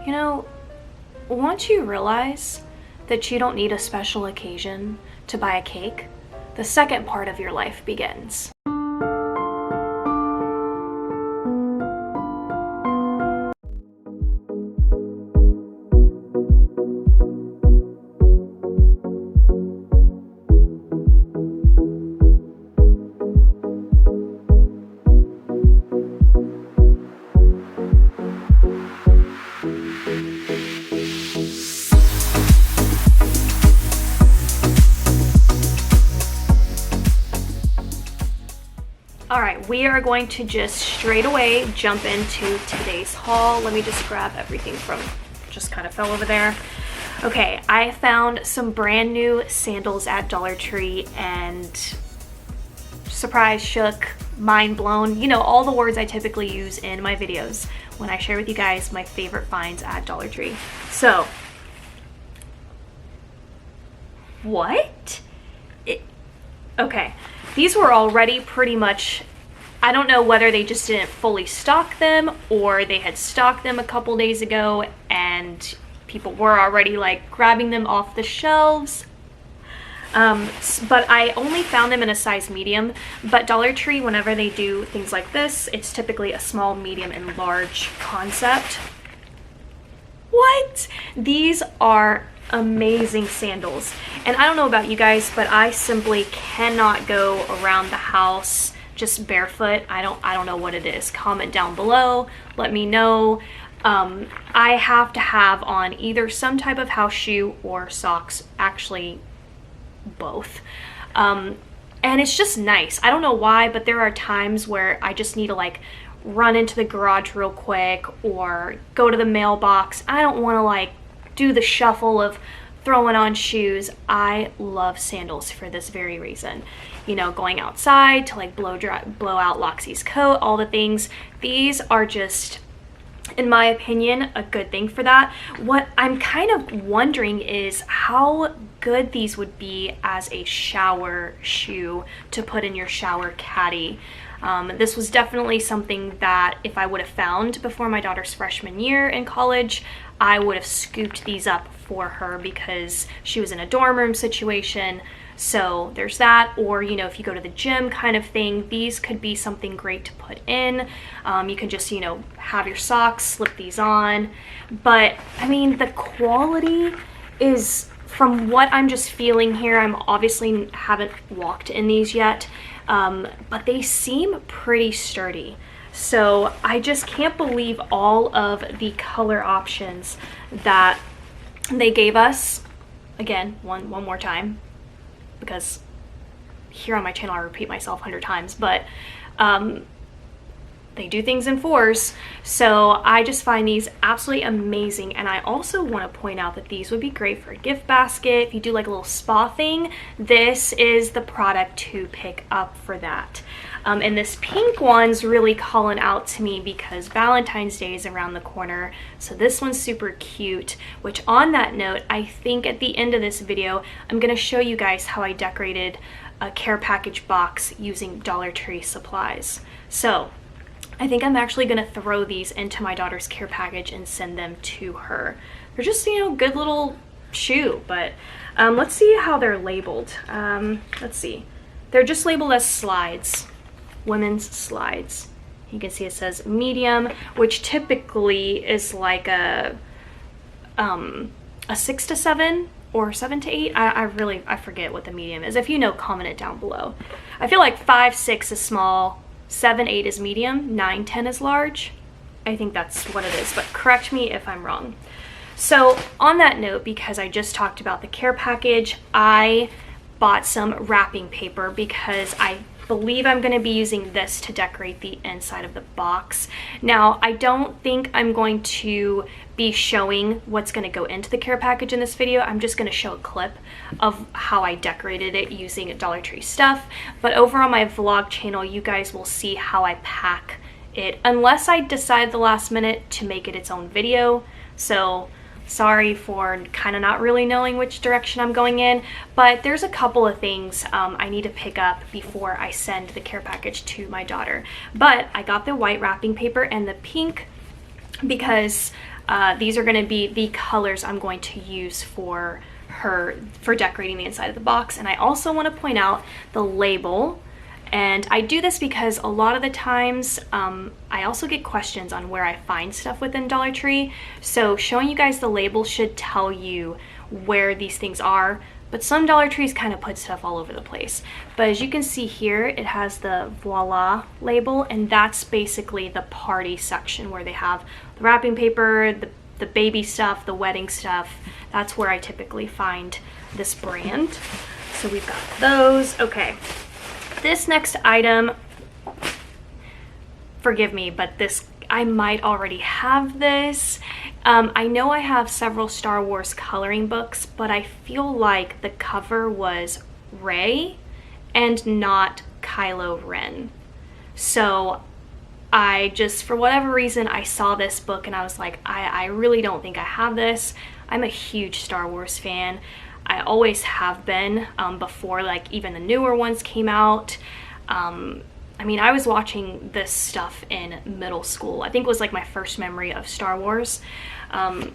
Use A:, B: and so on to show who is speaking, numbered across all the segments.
A: You know, once you realize that you don't need a special occasion to buy a cake, the second part of your life begins. Alright, we are going to just straight away jump into today's haul. Let me just grab everything from, just kind of fell over there. Okay, I found some brand new sandals at Dollar Tree and surprise, shook, mind blown. You know, all the words I typically use in my videos when I share with you guys my favorite finds at Dollar Tree. So, what? Okay, these were already pretty much, I don't know whether they just didn't fully stock them or they had stocked them a couple days ago and people were already like grabbing them off the shelves. But I only found them in a size medium, but Dollar Tree, whenever they do things like this, it's typically a small, medium, and large concept. What? These are amazing sandals, and I don't know about you guys, but I simply cannot go around the house just barefoot. I don't know what it is. Comment down below, let me know. I have to have on either some type of house shoe or socks, actually both. And it's just nice. I don't know why, but there are times where I just need to like run into the garage real quick or go to the mailbox. I don't want to like do the shuffle of throwing on shoes. I love sandals for this very reason. You know, going outside to like blow out Loxie's coat, all the things. These are just, in my opinion, a good thing for that. What I'm kind of wondering is how good these would be as a shower shoe to put in your shower caddy. This was definitely something that if I would have found before my daughter's freshman year in college, I would have scooped these up for her because she was in a dorm room situation. So there's that. Or, you know, if you go to the gym kind of thing, these could be something great to put in. You can just, you know, have your socks, slip these on. But I mean, the quality is, from what I'm just feeling here, I'm obviously haven't walked in these yet, but they seem pretty sturdy. So I just can't believe all of the color options that they gave us. Again, one more time, because here on my channel I repeat myself 100 times, but they do things in fours. So I just find these absolutely amazing. And I also want to point out that these would be great for a gift basket. If you do like a little spa thing, this is the product to pick up for that. And this pink one's really calling out to me because Valentine's Day is around the corner. So this one's super cute, which on that note, I think at the end of this video, I'm going to show you guys how I decorated a care package box using Dollar Tree supplies. So I think I'm actually going to throw these into my daughter's care package and send them to her. They're just, you know, good little shoe, but let's see how they're labeled. Let's see. They're just labeled as slides. Women's slides. You can see it says medium, which typically is like a 6 to 7 or 7 to 8. I forget what the medium is. If you know, comment it down below. I feel like 5, 6 is small, 7, 8 is medium, 9, 10 is large. I think that's what it is, but correct me if I'm wrong. So on that note, because I just talked about the care package, I bought some wrapping paper because I believe I'm going to be using this to decorate the inside of the box. Now, I don't think I'm going to be showing what's going to go into the care package in this video. I'm just going to show a clip of how I decorated it using Dollar Tree stuff. But over on my vlog channel, you guys will see how I pack it, unless I decide at the last minute to make it its own video. So sorry for kind of not really knowing which direction I'm going in, but there's a couple of things I need to pick up before I send the care package to my daughter. But I got the white wrapping paper and the pink because These are going to be the colors I'm going to use for decorating the inside of the box. And I also want to point out the label. And I do this because a lot of the times I also get questions on where I find stuff within Dollar Tree. So showing you guys the label should tell you where these things are. But some Dollar Trees kind of put stuff all over the place. But as you can see here, it has the Voila label, and that's basically the party section where they have the wrapping paper, the baby stuff, the wedding stuff. That's where I typically find this brand. So we've got those. Okay. This next item, forgive me, but this, I might already have this. I know I have several Star Wars coloring books, but I feel like the cover was Rey and not Kylo Ren. So I just, for whatever reason, I saw this book and I was like, I really don't think I have this. I'm a huge Star Wars fan. I always have been, before like even the newer ones came out. I mean, I was watching this stuff in middle school. I think it was like my first memory of Star Wars. And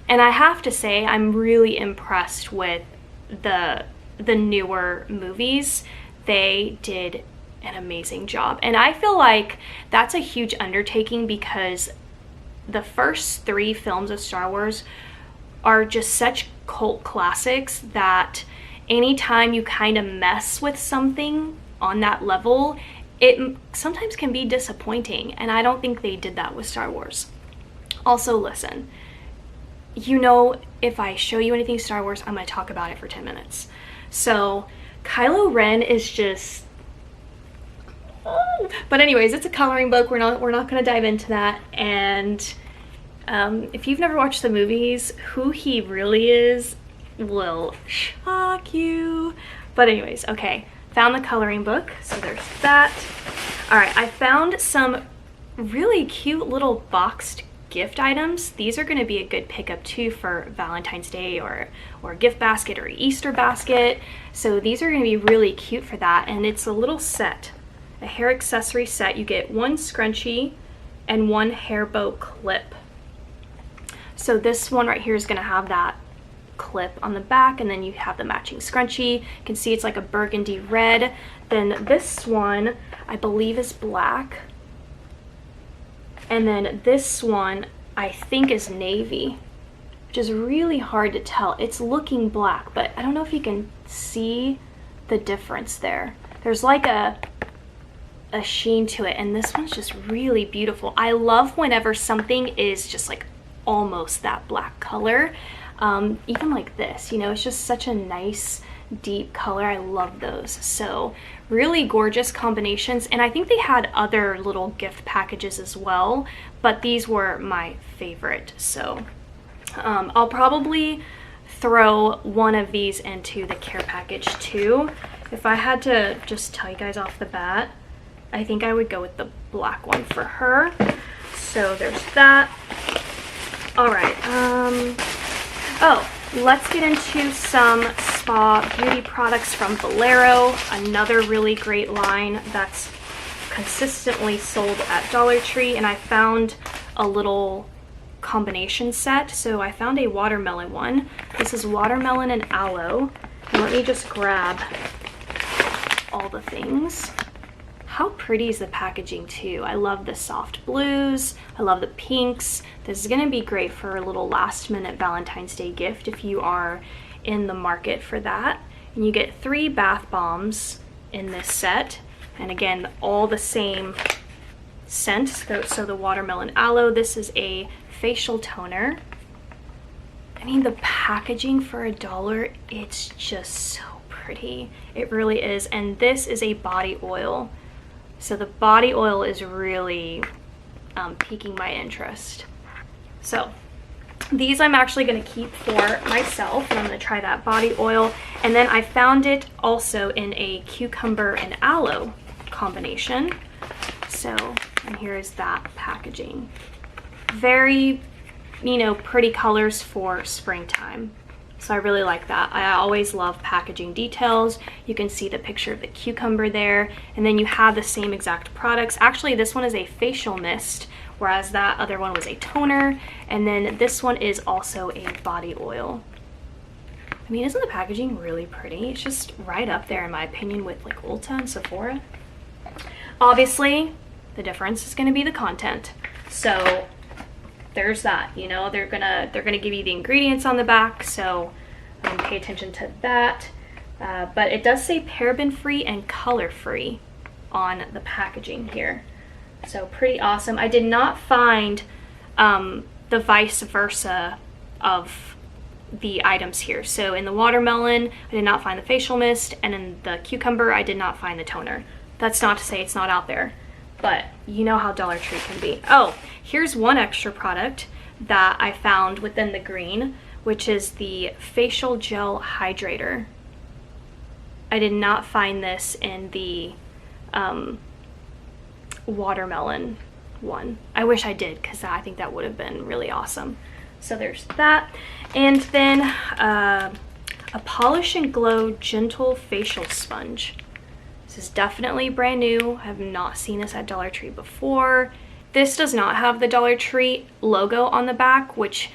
A: I have to say, I'm really impressed with the newer movies. They did an amazing job. And I feel like that's a huge undertaking because the first 3 films of Star Wars are just such cult classics that anytime you kind of mess with something on that level, it sometimes can be disappointing, and I don't think they did that with Star Wars. Also, listen, you know, if I show you anything Star Wars, I'm going to talk about it for 10 minutes. So Kylo Ren is just... But anyways, it's a coloring book. We're not going to dive into that. And if you've never watched the movies, who he really is will shock you. But anyways, okay, found the coloring book, so there's that. All right, I found some really cute little boxed gift items. These are going to be a good pickup too for Valentine's Day or gift basket or Easter basket. So these are going to be really cute for that. And it's a little set, a hair accessory set. You get 1 scrunchie and 1 hair bow clip. So this one right here is going to have that clip on the back, and then you have the matching scrunchie. You can see it's like a burgundy red. Then this one I believe is black, and then this one I think is navy, which is really hard to tell. It's looking black, but I don't know if you can see the difference there. There's like a sheen to it, and this one's just really beautiful. I love whenever something is just like almost that black color. Even like this, you know, it's just such a nice deep color. I love those. So really gorgeous combinations, and I think they had other little gift packages as well, but these were my favorite. So I'll probably throw one of these into the care package too. If I had to just tell you guys off the bat, I think I would go with the black one for her. So there's that. All right, oh, let's get into some spa beauty products from Bolero, another really great line that's consistently sold at Dollar Tree. And I found a little combination set. So I found a watermelon one. This is watermelon and aloe. And let me just grab all the things. How pretty is the packaging too? I love the soft blues. I love the pinks. This is gonna be great for a little last minute Valentine's Day gift if you are in the market for that. And you get 3 bath bombs in this set. And again, all the same scent. So the watermelon aloe, this is a facial toner. I mean, the packaging for $1, it's just so pretty. It really is. And this is a body oil. So the body oil is really piquing my interest. So these I'm actually going to keep for myself, and I'm going to try that body oil. And then I found it also in a cucumber and aloe combination. So, and here is that packaging. Very, you know, pretty colors for springtime. So I really like that. I always love packaging details. You can see the picture of the cucumber there, and then you have the same exact products. Actually, this one is a facial mist, whereas that other one was a toner. And then this one is also a body oil. I mean, isn't the packaging really pretty? It's just right up there in my opinion with like Ulta and Sephora. Obviously, the difference is going to be the content. So there's that, you know, they're gonna give you the ingredients on the back, so pay attention to that. But it does say paraben free and color free on the packaging here, so pretty awesome. I did not find the vice versa of the items here. So in the watermelon, I did not find the facial mist, and in the cucumber, I did not find the toner. That's not to say it's not out there, but you know how Dollar Tree can be. Oh, here's one extra product that I found within the green, which is the facial gel hydrator. I did not find this in the watermelon one. I wish I did, because I think that would have been really awesome. So there's that. And then a Polish and Glow Gentle Facial Sponge. This is definitely brand new. I have not seen this at Dollar Tree before. This does not have the Dollar Tree logo on the back, which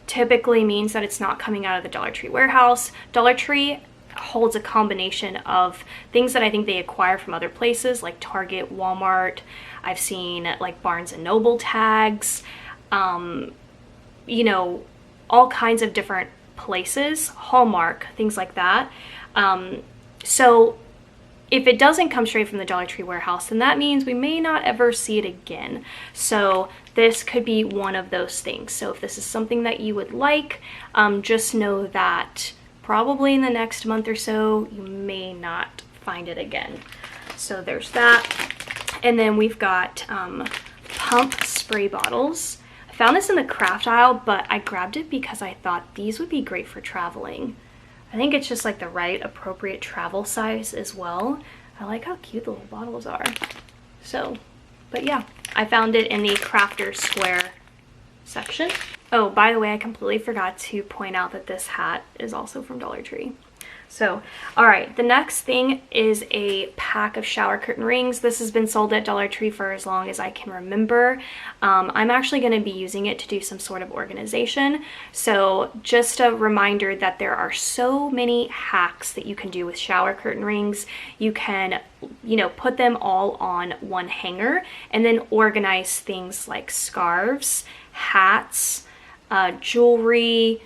A: typically means that it's not coming out of the Dollar Tree warehouse. Dollar Tree holds a combination of things that I think they acquire from other places like Target, Walmart. I've seen like Barnes and Noble tags, you know, all kinds of different places, Hallmark, things like that. So if it doesn't come straight from the Dollar Tree warehouse, then that means we may not ever see it again. So this could be one of those things. So if this is something that you would like, just know that probably in the next month or so, you may not find it again. So there's that. And then we've got pump spray bottles. I found this in the craft aisle, but I grabbed it because I thought these would be great for traveling. I think it's just like the right appropriate travel size as well. I like how cute the little bottles are. So, but yeah, I found it in the Crafter Square section. Oh, by the way, I completely forgot to point out that this hat is also from Dollar Tree. So, all right, the next thing is a pack of shower curtain rings. This has been sold at Dollar Tree for as long as I can remember. I'm actually going to be using it to do some sort of organization. So just a reminder that there are so many hacks that you can do with shower curtain rings. You can, you know, put them all on one hanger and then organize things like scarves, hats, jewelry,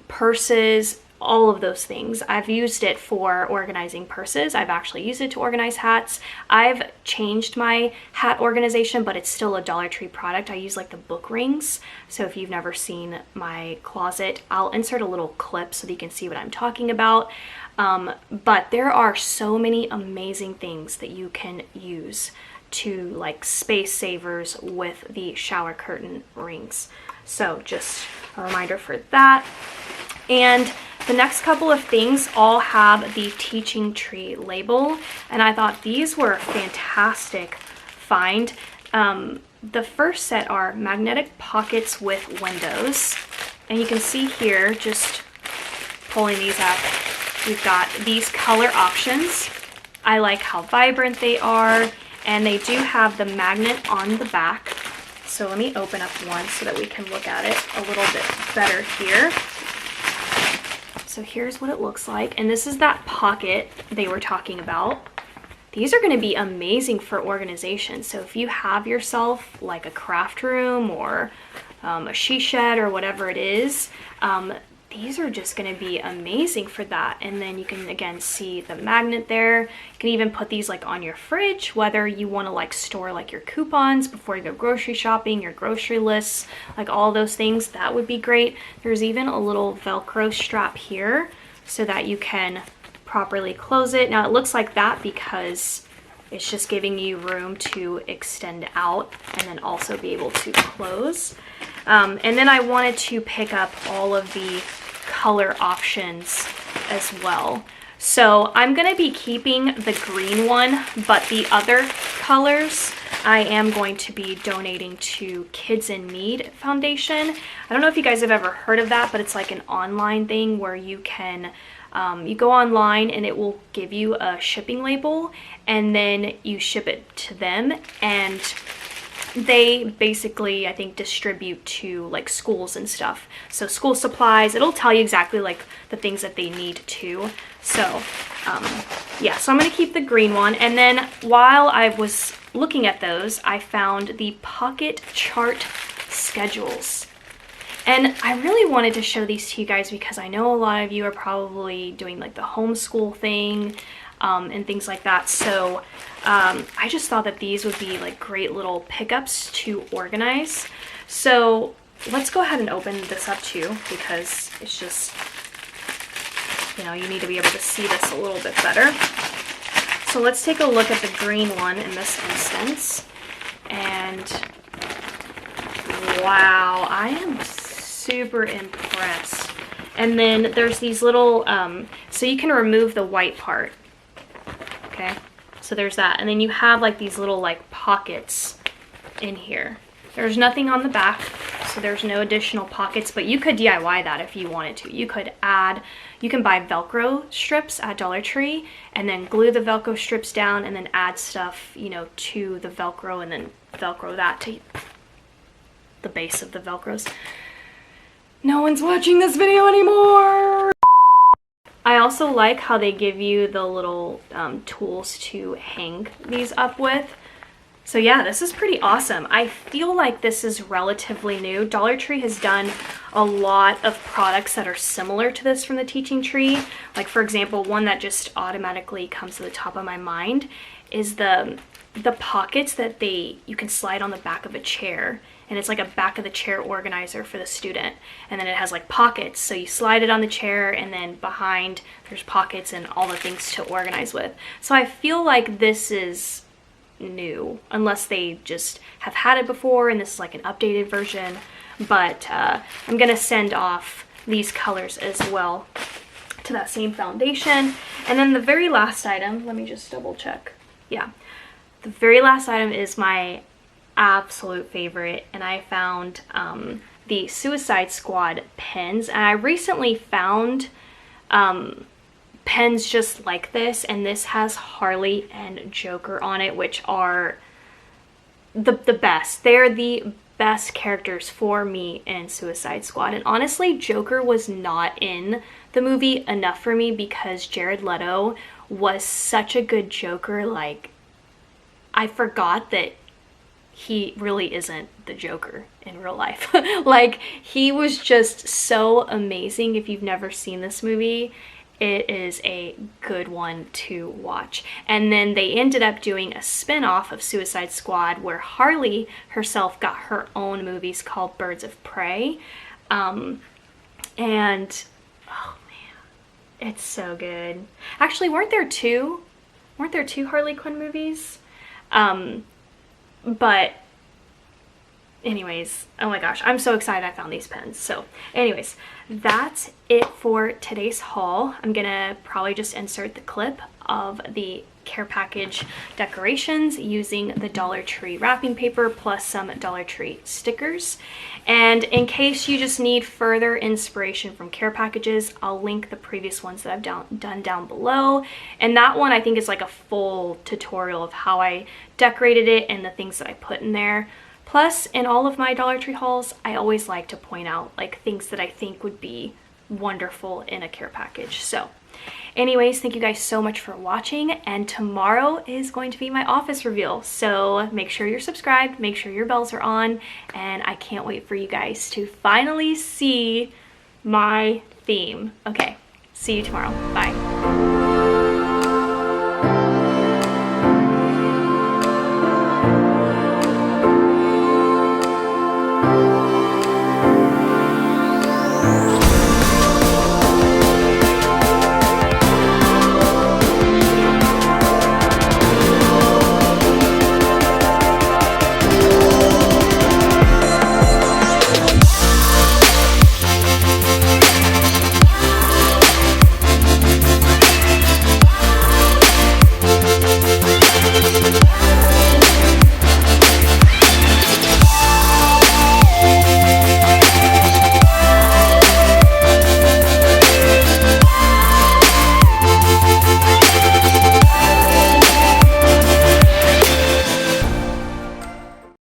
A: purses, all of those things. I've used it for organizing purses. I've actually used it to organize hats. I've changed my hat organization, but it's still a Dollar Tree product. I use like the book rings. So if you've never seen my closet, I'll insert a little clip so that you can see what I'm talking about. But there are so many amazing things that you can use to like space savers with the shower curtain rings. So just a reminder for that. And the next couple of things all have the Teaching Tree label, and I thought these were a fantastic find. The first set are magnetic pockets with windows, and you can see here, just pulling these up, we've got these color options. I like how vibrant they are, and they do have the magnet on the back. So let me open up one so that we can look at it a little bit better here. So here's what it looks like, and this is that pocket they were talking about. These are going to be amazing for organization. So if you have yourself like a craft room or a she shed or whatever it is, these are just going to be amazing for that. And then you can again see the magnet there. You can even put these like on your fridge, whether you want to like store like your coupons before you go grocery shopping, your grocery lists, like all those things. That would be great. There's even a little Velcro strap here so that you can properly close it. Now it looks like that because it's just giving you room to extend out and then also be able to close. And then I wanted to pick up all of the color options as well. So I'm going to be keeping the green one, but the other colors I am going to be donating to Kids in Need Foundation. I don't know if you guys have ever heard of that, but it's like an online thing where you can you go online and it will give you a shipping label, and then you ship it to them, and they basically, I think, distribute to like schools and stuff. So school supplies, it'll tell you exactly like the things that they need too. So yeah, so I'm gonna keep the green one. And then while I was looking at those, I found the pocket chart schedules. And I really wanted to show these to you guys because I know a lot of you are probably doing like the homeschool thing and things like that. So I just thought that these would be like great little pickups to organize. So let's go ahead and open this up too, because it's just, you know, you need to be able to see this a little bit better. So let's take a look at the green one in this instance. And wow, I am super impressed. And then there's these little, so you can remove the white part. Okay, so there's that. And then you have like these little like pockets in here. There's nothing on the back, so there's no additional pockets, but you could DIY that if you wanted to. You could add, you can buy Velcro strips at Dollar Tree and then glue the Velcro strips down and then add stuff, you know, to the Velcro and then Velcro that to the base of the Velcros. No one's watching this video anymore! I also like how they give you the little tools to hang these up with. So yeah, this is pretty awesome. I feel like this is relatively new. Dollar Tree has done a lot of products that are similar to this from the teaching tree. Like for example, one that just automatically comes to the top of my mind is the pockets that you can slide on the back of a chair. And it's like a back of the chair organizer for the student. And then it has like pockets. So you slide it on the chair and then behind there's pockets and all the things to organize with. So I feel like this is new, unless they just have had it before and this is like an updated version. But I'm gonna send off these colors as well to that same foundation. And then the very last item, let me just double check. Yeah, the very last item is my absolute favorite, and I found the Suicide Squad pens. And I recently found pens just like this, and this has Harley and Joker on it, which are the best. They're the best characters for me in Suicide Squad. And honestly, Joker was not in the movie enough for me because Jared Leto was such a good Joker. Like, I forgot that he really isn't the Joker in real life. Like, he was just so amazing. If you've never seen this movie, it is a good one to watch. And then they ended up doing a spin-off of Suicide Squad where Harley herself got her own movies called Birds of Prey. And oh man, it's so good. Actually, weren't there two Harley Quinn movies? But anyways, oh my gosh, I'm so excited I found these pens. So anyways, that's it for today's haul. I'm gonna probably just insert the clip of the care package decorations using the Dollar Tree wrapping paper plus some Dollar Tree stickers. And in case you just need further inspiration from care packages, I'll link the previous ones that I've done down below. And that one I think is like a full tutorial of how I decorated it and the things that I put in there. Plus, in all of my Dollar Tree hauls, I always like to point out like things that I think would be wonderful in a care package. So anyways, thank you guys so much for watching, and tomorrow is going to be my office reveal. So make sure you're subscribed, make sure your bells are on, and I can't wait for you guys to finally see my theme. Okay, see you tomorrow. Bye.